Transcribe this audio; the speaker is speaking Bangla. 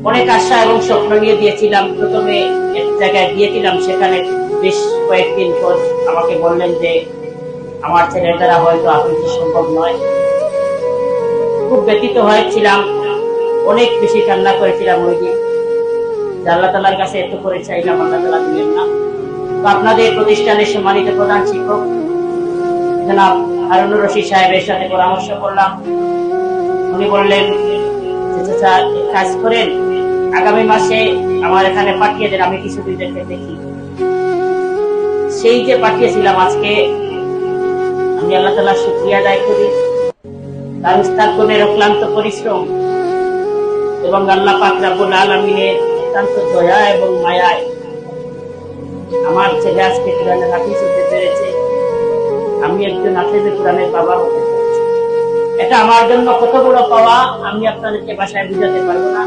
অনেক আশা এবং স্বপ্ন নিয়ে দিয়েছিলাম। প্রথমে এক জায়গায় গিয়েছিলাম, সেখানে বেশ কয়েকদিন পর আমাকে বললেন যে আমার ছেলের দ্বারা হয়তো আবৃত্তি সম্ভব নয়। খুব ব্যথিত হয়েছিলাম, অনেক বেশি কান্না করেছিলাম ওই দিন। আল্লাহ তাআলার কাছে এত করে চাইলাম, আল্লাহ তাআলা দিলেন না। তো আপনাদের প্রতিষ্ঠানের সম্মানিত প্রধান শিক্ষক জনাব হারুনুর রশিদ সাহেবের সাথে পরামর্শ করলাম। উনি বললেন যে চাচা কাজ করেন, আগামী মাসে আমার এখানে পাঠিয়ে দেন, আমি কিছু দুইদেরকে দেখি। সেই যে পাঠিয়েছিলাম, আজকে আমি আল্লাহ তাআলার শুকরিয়া আদায় করি। তার উস্তাদগণের অক্লান্ত পরিশ্রম এবং আল্লাহ পাক রব্বুল আলামিনের অত্যন্ত দয়া এবং মায়ায় আমার ছেলে আজকে কোরআনের হাফিজ হতে পেরেছে। আমি একজন হাফেজে কোরআনের বাবা হতে পেরেছি। এটা আমার জন্য কত বড় পাওয়া আমি আপনাদেরকে ভাষায় বুঝাতে পারবো না।